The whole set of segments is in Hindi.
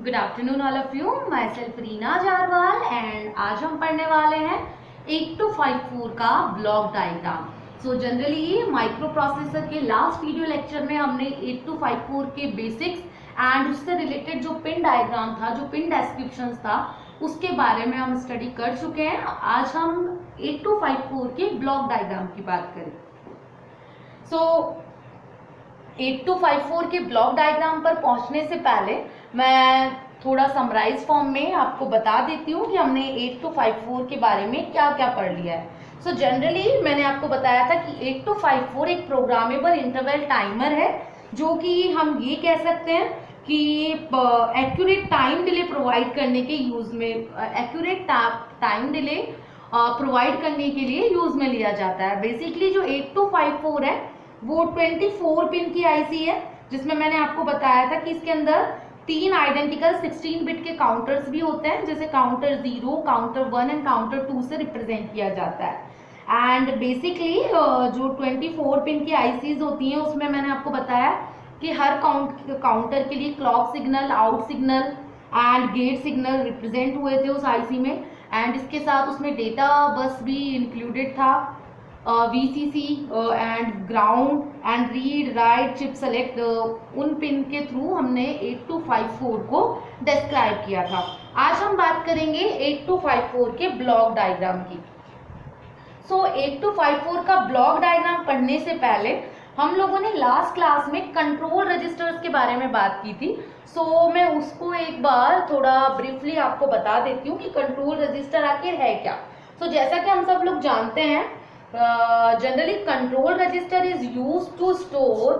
Good afternoon all of you. My self Reena Jarwal and आज हम पढ़ने वाले हैं 8254 का block diagram. So generally micro processor के लास्ट वीडियो लेक्चर में हमने 8254 के बेसिक्स एंड उससे रिलेटेड जो पिन डायग्राम था, जो पिन डिस्क्रिप्शंस था, उसके बारे में हम स्टडी कर चुके हैं। आज हम 8254 के ब्लॉक डायग्राम की बात करें। सो 8254 के ब्लॉक डायग्राम पर पहुंचने से पहले मैं थोड़ा समराइज फॉर्म में आपको बता देती हूँ कि हमने 8254 के बारे में क्या क्या पढ़ लिया है। सो जनरली मैंने आपको बताया था कि 8254 एक प्रोग्रामेबल इंटरवल टाइमर है, जो कि हम ये कह सकते हैं कि एक्यूरेट टाइम डिले प्रोवाइड करने के यूज में, एक्यूरेट टाइम डिले प्रोवाइड करने के लिए यूज में लिया जाता है। बेसिकली जो 8254 है वो 24 पिन की आईसी है, जिसमें मैंने आपको बताया था कि इसके अंदर 3 आइडेंटिकल 16 बिट के काउंटर्स भी होते हैं, जैसे काउंटर 0, काउंटर 1 एंड काउंटर 2 से रिप्रेजेंट किया जाता है। एंड बेसिकली जो 24 पिन की आईसीज होती हैं उसमें मैंने आपको बताया कि हर काउंटर के लिए clock signal, out signal and gate signal represent हुए थे उस आईसी में। एंड इसके साथ उसमें डेटा बस भी इंक्लूडेड था, VCC and ground and read write chip select, उन पिन के थ्रू हमने 8254 को डिस्क्राइब किया था। आज हम बात करेंगे 8254 के ब्लॉक डायग्राम की। सो 8254 का ब्लॉक डायग्राम पढ़ने से पहले हम लोगों ने लास्ट क्लास में कंट्रोल रजिस्टर्स के बारे में बात की थी। सो मैं उसको एक बार थोड़ा ब्रीफली आपको बता देती हूँ कि कंट्रोल रजिस्टर आखिर है क्या। सो जैसा कि हम सब लोग जानते हैं, generally control register is used to store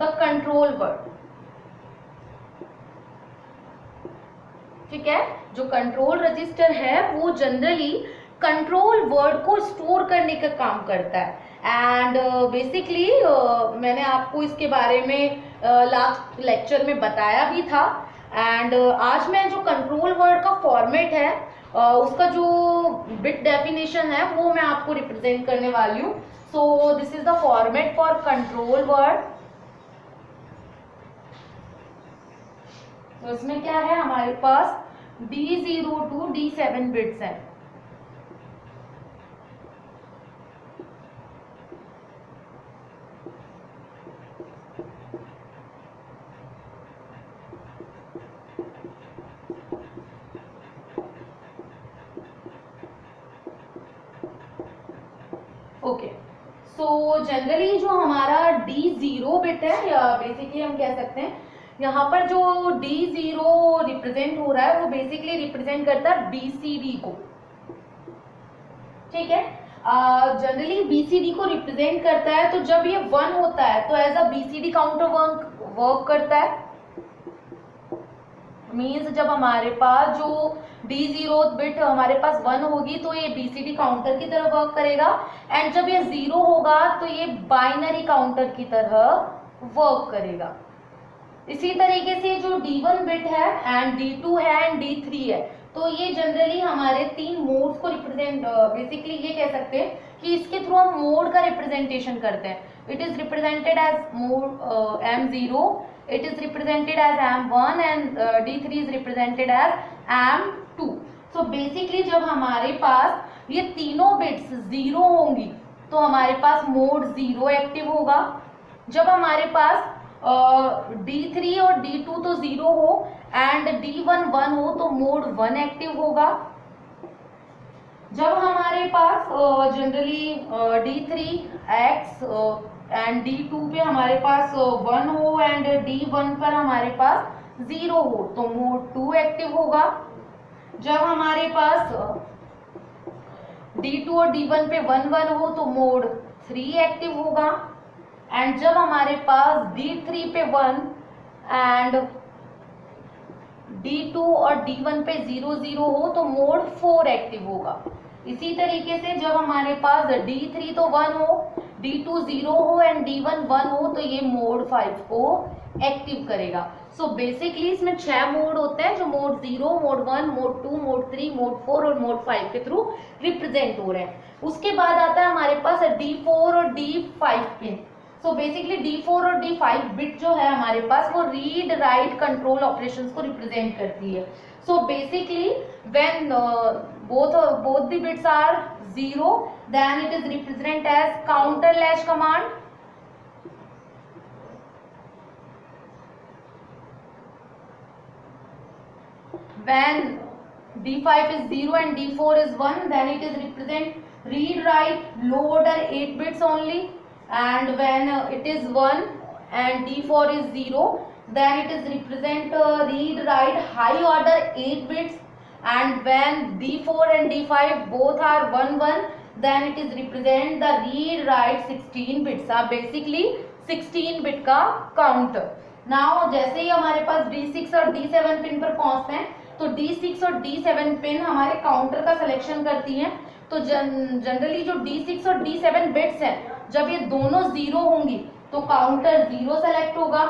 the control word। ठीक है, जो कंट्रोल रजिस्टर है वो जनरली कंट्रोल वर्ड को स्टोर करने का काम करता है। एंड बेसिकली मैंने आपको इसके बारे में लास्ट लेक्चर में बताया भी था। एंड आज मैं जो कंट्रोल वर्ड का फॉर्मेट है उसका जो बिट डेफिनेशन है वो मैं आपको रिप्रेजेंट करने वाली हूँ। सो this is the format for control word. तो इसमें क्या है, हमारे पास D0 to D7 बिट्स हैं। ओके, सो जनरली जो हमारा D0 बिट है, या बेसिकली हम कह सकते हैं यहाँ पर जो D0 रिप्रेजेंट हो रहा है वो बेसिकली रिप्रेजेंट करता है BCD को। ठीक है, जनरली BCD को रिप्रेजेंट करता है। तो जब ये 1 होता है तो as a BCD counter work करता है। मीन्स जब हमारे पास जो D0 बिट हमारे पास 1 होगी तो ये BCD काउंटर की तरह वर्क करेगा, एंड जब ये 0 होगा तो ये बाइनरी काउंटर की तरह वर्क करेगा। इसी तरीके से जो D1 बिट है एंड D2 है एंड D3 है, तो ये जनरली हमारे 3 मोड्स को रिप्रेजेंट, बेसिकली ये कह सकते हैं कि इसके थ्रू हम मोड का रिप्रेजेंटेशन करते हैं। It is represented as mode M0, it is represented as M1 and D3 is represented as M2। so basically जब हमारे पास ये तीनों बिट्स 0 होंगी तो हमारे पास मोड 0 एक्टिव होगा। जब हमारे पास D3 और D2 तो 0 हो एंड D1 1 हो तो मोड 1 एक्टिव होगा। जब हमारे पास जनरली D3X एंड D2 पे हमारे पास 1 हो एंड D1 पर हमारे पास 0 हो तो मोड 2 एक्टिव होगा। जब हमारे पास D2 और D1 पे 1 1 हो तो मोड 3 एक्टिव होगा। एंड जब हमारे पास D3 पे 1 एंड D2 और D1 पे 0 0 हो तो मोड 4 एक्टिव होगा। इसी तरीके से जब हमारे पास D3 तो 1 हो, D2 0 हो एंड D1 1 हो तो ये मोड 5 को एक्टिव करेगा। सो बेसिकली इसमें 6 मोड होते हैं, जो mode 0, mode 1, mode 2, mode 3, mode 4 और मोड 5 के थ्रू रिप्रेजेंट हो रहे हैं। उसके बाद आता है हमारे पास D4 और D5 pin. So basically D4 और D5 बिट जो है हमारे पास वो रीड राइट कंट्रोल ऑपरेशंस को रिप्रेजेंट करती है. So basically when both the bits are 0, then it is represented as counter latch command. When D5 is 0 and D4 is 1, then it is represent read write low order 8 bits only. And when it is 1 and D4 is 0, then it is represent read write high order 8 bits. And when D4 and D5 both are 1 1, then it is represent the read write 16 bits. Basically 16 bit का counter. Now जैसे ही हमारे पास D6 और D7 पिन पर पहुंचते हैं तो D6 और D7 पिन हमारे काउंटर का सिलेक्शन करती हैं. तो जनरली जो D6 और D7 बिट्स हैं, जब ये दोनों 0 होंगी तो काउंटर 0 सेलेक्ट होगा.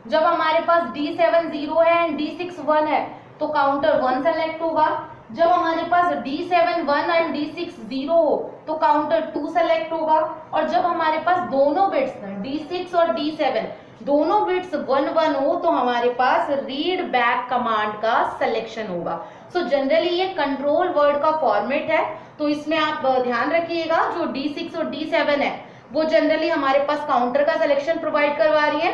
जब हमारे पास D7 0 है एंड D6 1 है तो काउंटर 1 सेलेक्ट होगा. जब हमारे पास D7 1 एंड D6 0 हो तो काउंटर 2 सेलेक्ट होगा. और जब हमारे पास दोनों बिट्स D6 और D7 दोनों बिट्स 1 1 हो तो हमारे पास रीड बैक कमांड का सिलेक्शन होगा. सो जनरली ये कंट्रोल वर्ड का फॉर्मेट है. तो इसमें आप ध्यान रखिएगा जो D6 और D7 है वो जनरली हमारे पास काउंटर का सिलेक्शन प्रोवाइड करवा रही है.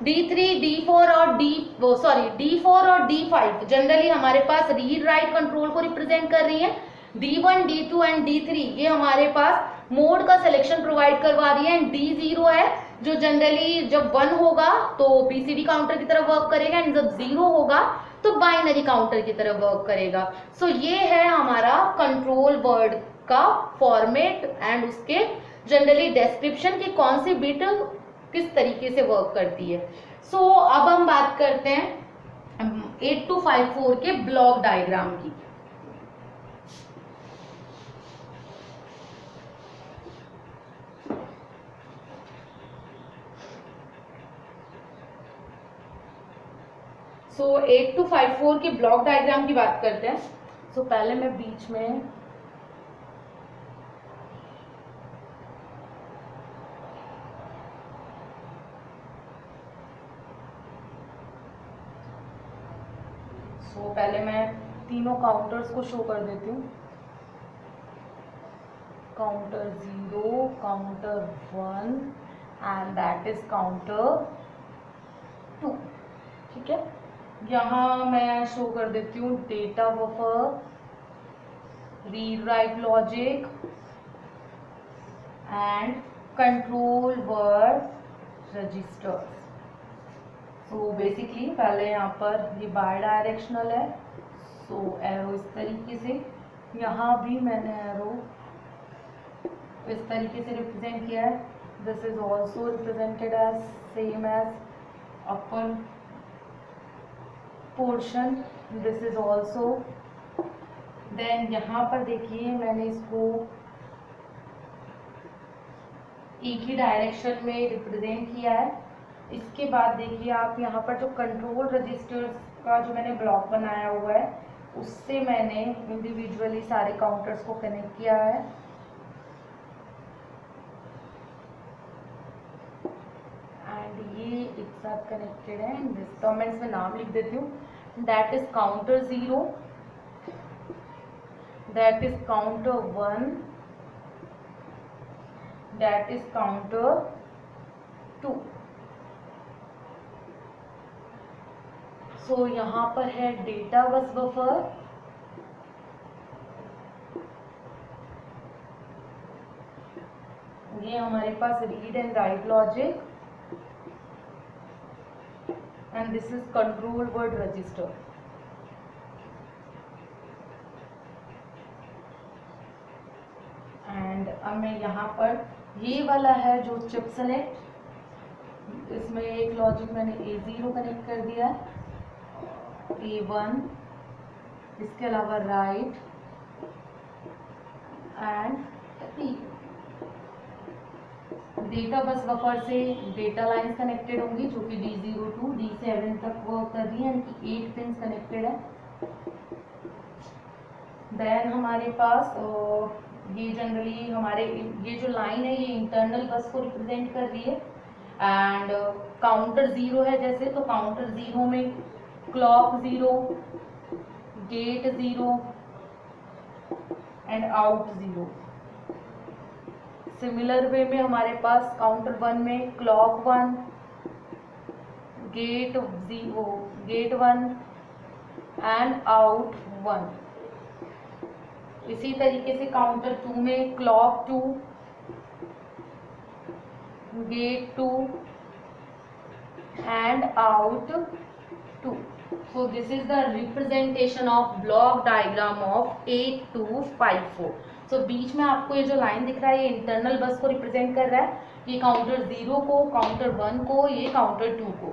D3, D4 और D4 और D5 जनरली हमारे पास रीड राइट कंट्रोल को रिप्रेजेंट कर रही है. D1, D2 एंड D3 ये हमारे पास मोड का सिलेक्शन प्रोवाइड करवा रही है. एंड D0 है जो जनरली जब 1 होगा तो BCD काउंटर की तरफ वर्क करेगा एंड जब 0 होगा तो बाइनरी काउंटर की तरफ वर्क करेगा. सो ये है हमारा कंट्रोल वर्ड का फॉर्मेट एंड उसके जनरली डिस्क्रिप्शन की कौन सी बिट किस तरीके से वर्क करती है. सो अब हम बात करते हैं 8254 के ब्लॉक डायग्राम की. सो 8254 के ब्लॉक डायग्राम की बात करते हैं. सो पहले मैं बीच में तीनों काउंटर्स को शो कर देती हूँ. Counter 0, counter 1 and that is counter 2. ठीक है. यहाँ मैं शो कर देती हूँ data buffer, read write logic and control word register. So basically पहले यहाँ पर ये बाय डायरेक्शनल है. सो एरो इस तरीके से, यहाँ भी मैंने एरो इस तरीके से रिप्रेजेंट किया है. This is also represented as same as upper portion. This is also. Then यहाँ पर देखिए मैंने इसको एक ही डायरेक्शन में रिप्रेजेंट किया है. इसके बाद देखिए आप यहाँ पर जो कंट्रोल रजिस्टर्स का जो मैंने ब्लॉक बनाया हुआ है उससे मैंने इंडिविजुअली सारे काउंटर्स को कनेक्ट किया है. एंड ये एक साथ कनेक्टेड है. तो मैं इसमें नाम लिख देती हूँ. That is counter 0, that is counter 1, that is counter 2. So यहाँ पर है डेटा बस बफर, ये हमारे पास read and write logic and this is control word register. And अब मैं यहाँ पर ये वाला है जो चिप सेलेक्ट, इसमें एक लॉजिक मैंने A0 कनेक्ट कर दिया है, A1, इसके अलावा right and data bus buffer से डेटा लाइंस कनेक्टेड होंगी जो कि D0 to D7 तक वर्क कर रही है, यानी कि 8 पिन कनेक्टेड है. देन हमारे पास ये जनरली हमारे ये जो लाइन है ये इंटरनल बस को रिप्रेजेंट कर रही है. एंड काउंटर 0 है जैसे, तो काउंटर 0 में clock 0, gate 0 and out 0। Similar way में हमारे पास काउंटर 1 में clock 1, gate 0, gate 1 and out 1। इसी तरीके से काउंटर 2 में clock 2, gate 2 and out 2। So this is the representation of block diagram of 8254। So बीच में आपको ये जो लाइन दिख रहा है ये इंटरनल बस को रिप्रेजेंट कर रहा है, ये काउंटर 0 को, काउंटर 1 को, ये काउंटर 2 को।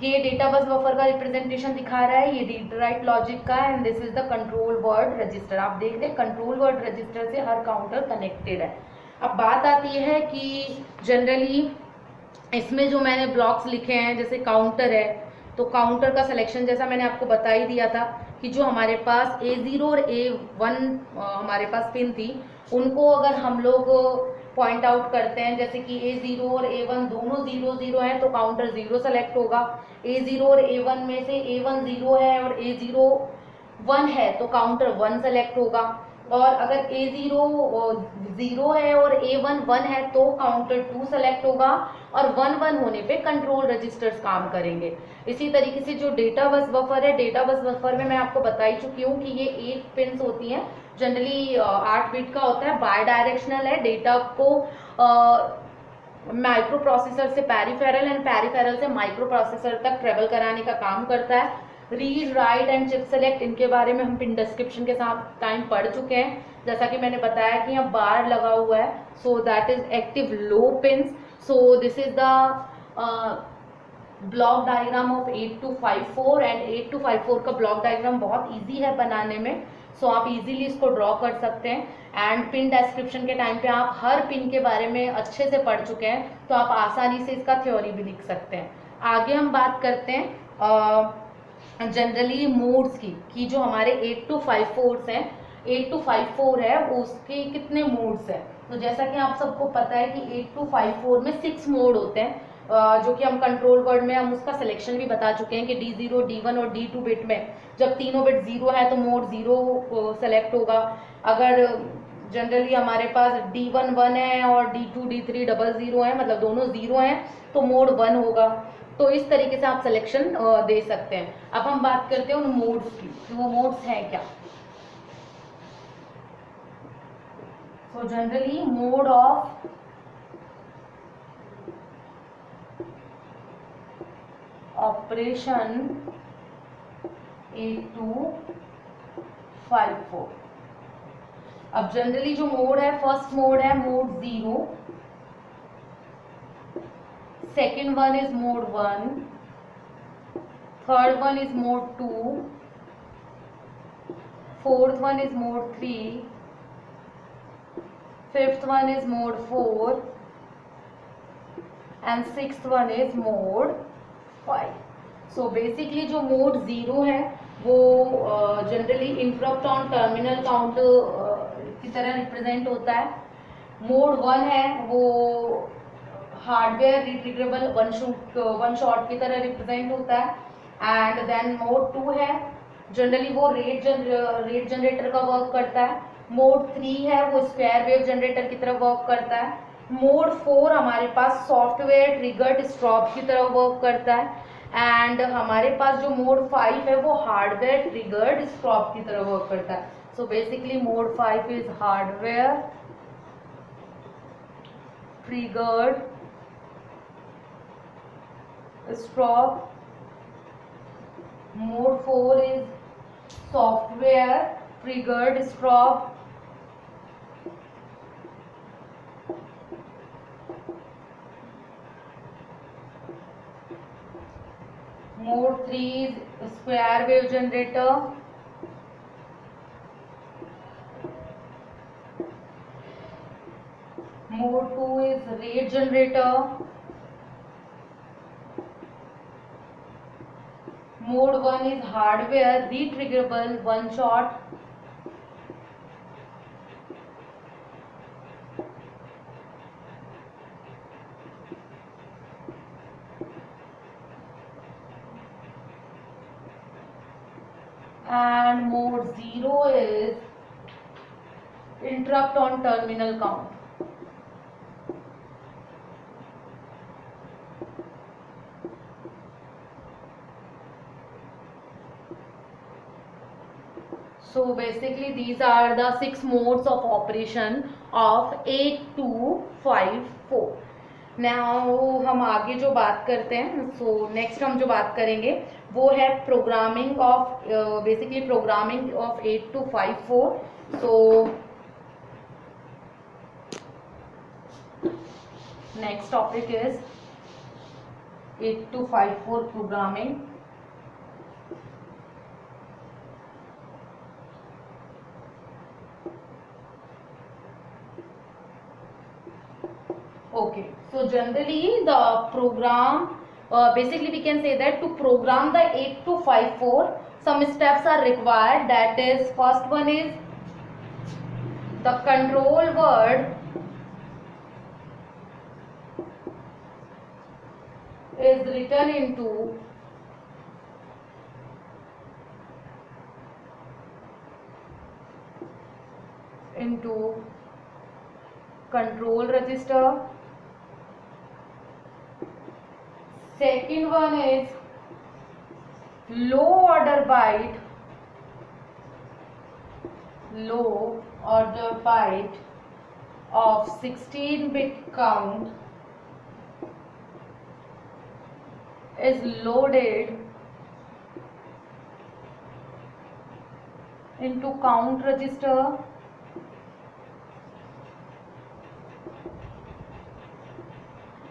ये डेटा बस बफर का रिप्रेजेंटेशन दिखा रहा है, ये रीड राइट लॉजिक का, and this is the control word register. आप देख रहे हैं कंट्रोल वर्ड रजिस्टर से हर काउंटर कनेक्टेड है। अब बात आती है कि जनरली इसमें जो मैंने ब्लॉक्स लिखे हैं, जैसे काउंटर है तो काउंटर का सिलेक्शन जैसा मैंने आपको बता ही दिया था कि जो हमारे पास A0 और A1 हमारे पास पिन थी, उनको अगर हम लोग पॉइंट आउट करते हैं, जैसे कि A0 और A1 दोनों 0 0 हैं तो काउंटर 0 सेलेक्ट होगा। A0 और A1 में से A1 0 है और A0 1 है तो काउंटर 1 सेलेक्ट होगा। और अगर A0 0 है और A1 1 है तो काउंटर 2 सेलेक्ट होगा, और 1 1 होने पे कंट्रोल रजिस्टर्स काम करेंगे। इसी तरीके से जो डेटा बस बफर है, डेटा बस बफर में मैं आपको बता ही चुकी हूँ कि ये 8 पिन्स होती हैं, जनरली 8 बिट का होता है, बाय डायरेक्शनल है। डेटा को माइक्रो प्रोसेसर से पेरिफेरल एंड पेरिफेरल से माइक्रो प्रोसेसर तक ट्रेवल कराने का काम करता है। Read write and chip select, इनके बारे में हम पिन डिस्क्रिप्शन के साथ टाइम पढ़ चुके हैं। जैसा कि मैंने बताया कि यहाँ बार लगा हुआ है, so that is active low pins. So this is the block diagram of 8254 and 8254 का ब्लॉक डायग्राम बहुत इजी है बनाने में, सो आप इजीली इसको ड्रॉ कर सकते हैं। एंड पिन डिस्क्रिप्शन के टाइम पे आप हर पिन के बारे में अच्छे से पढ़ चुके हैं, तो आप आसानी से इसका थ्योरी भी लिख सकते हैं। आगे हम बात करते हैं जनरली मोड्स की, कि जो हमारे 8254 हैं, 8254 है उसके कितने मोड्स हैं। तो जैसा कि आप सबको पता है कि 8254 में 6 मोड होते हैं, जो कि हम कंट्रोल वर्ड में हम उसका सिलेक्शन भी बता चुके हैं कि D0, D1 और D2 बिट में जब तीनों बिट 0 है तो मोड 0 सेलेक्ट होगा। अगर जनरली हमारे पास D1 1 है और D2 D3 00 है, मतलब दोनों 0 हैं, तो मोड 1 होगा। तो इस तरीके से आप सिलेक्शन दे सकते हैं। अब हम बात करते हैं उन मोड्स की, तो वो मोड्स हैं क्या। So generally mode of operation 8254। अब जनरली जो मोड है, फर्स्ट मोड है mode 0, second one is mode 1, third one is mode 2, fourth one is mode 3, fifth one is mode 4 and sixth one is mode 5। So basically जो मोड 0 है वो generally interrupt on terminal count की तरह रिप्रेजेंट होता है। मोड 1 है वो हार्डवेयर रिट्रीवेबल वन शॉट की तरह रिप्रेजेंट होता है। एंड देन मोड 2 है, जनरली वो रेट जनरेटर का वर्क करता है। मोड 3 है वो स्क्वायर वेव जनरेटर की तरह वर्क करता है। मोड 4 हमारे पास सॉफ्टवेयर ट्रिगर्ड स्ट्रॉब की तरह वर्क करता है। एंड हमारे पास जो मोड 5 है वो हार्डवेयर ट्रिगर्ड स्ट्रॉब की तरह वर्क करता है। So basically mode 5 is hardware triggered strobe, mode 4 is software triggered strobe, mode 3 is square wave generator, mode 2 is rate generator, Mode 1 is hardware retriggerable one shot, and mode 0 is interrupt on terminal count. So basically these are the 6 modes of operation of 8254. Now हम आगे जो बात करते हैं, so next हम जो बात करेंगे वो है programming of basically programming of 8254. So next topic is 8254 programming. Okay, so generally the program, basically we can say that to program the 8254 some steps are required. That is, first one is the control word is written into control register. Second one is low order byte of 16-bit count is loaded into count register.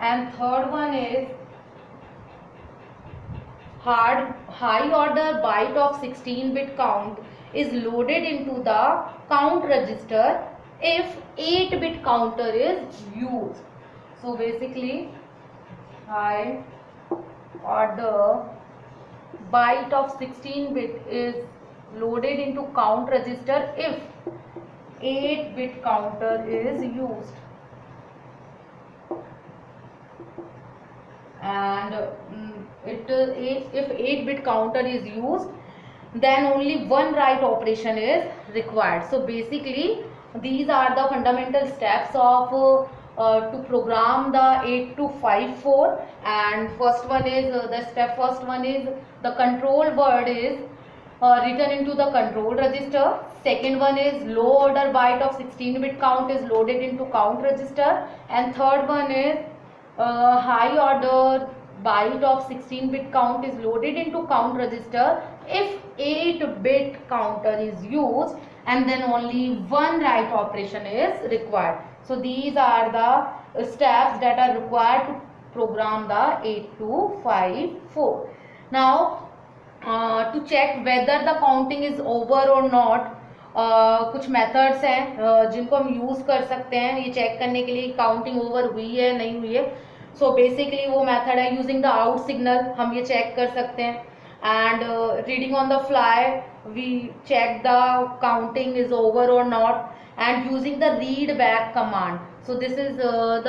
And third one is high order byte of 16-bit count is loaded into the count register if 8-bit counter is used. So basically high order byte of 16-bit is loaded into count register if 8-bit counter is used. And if 8-bit counter is used, then only one write operation is required. So basically these are the fundamental steps of to program the 8254. And first one is first one is the control word is written into the control register. Second one is low order byte of 16-bit count is loaded into count register. And third one is high order byte of 16-bit count is loaded into count register if 8-bit counter is used, and then only one write operation is required. So these are the steps that are required to program the 8254. Now to check whether the counting is over or not, कुछ मेथड्स हैं जिनको हम यूज़ कर सकते हैं ये चेक करने के लिए काउंटिंग ओवर हुई है नहीं हुई है. सो बेसिकली वो मेथड है यूजिंग द आउट सिग्नल, हम ये चेक कर सकते हैं. And reading on the fly we check the counting is over और not, and using the read back command. So this is the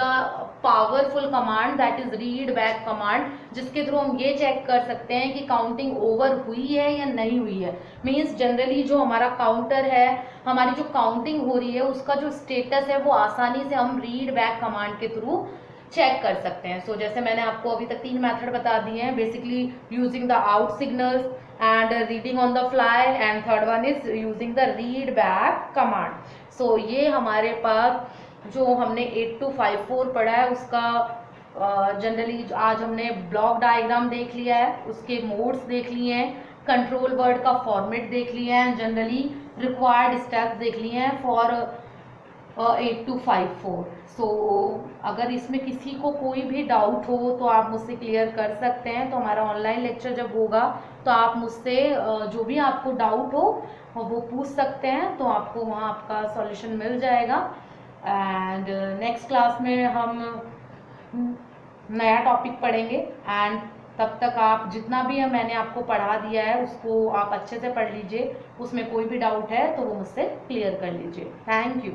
powerful command, that is read back command, जिसके थ्रू हम ये चेक कर सकते हैं कि काउंटिंग ओवर हुई है या नहीं हुई है. मीन्स जनरली जो हमारा काउंटर है, हमारी जो काउंटिंग हो रही है उसका जो स्टेटस है वो आसानी से हम रीड बैक कमांड के थ्रू चेक कर सकते हैं. सो जैसे मैंने आपको अभी तक 3 मेथड बता दिए हैं, basically using the out signals and reading on the fly, and third one is using the read back command. So ये हमारे पास जो हमने 8254 पढ़ा है उसका जनरली आज हमने ब्लॉक डायग्राम देख लिया है, उसके मोड्स देख लिए हैं, कंट्रोल वर्ड का फॉर्मेट देख लिया है, जनरली रिक्वायर्ड स्टेप्स देख लिए हैं फॉर 8254. सो अगर इसमें किसी को कोई भी डाउट हो तो आप मुझसे क्लियर कर सकते हैं. तो हमारा ऑनलाइन लेक्चर जब होगा तो आप मुझसे जो भी आपको डाउट हो वो पूछ सकते हैं, तो आपको वहाँ आपका सॉल्यूशन मिल जाएगा. एंड नेक्स्ट क्लास में हम नया टॉपिक पढ़ेंगे, एंड तब तक आप जितना भी मैंने आपको पढ़ा दिया है उसको आप अच्छे से पढ़ लीजिए. उसमें कोई भी डाउट है तो वो मुझसे क्लियर कर लीजिए. Thank you.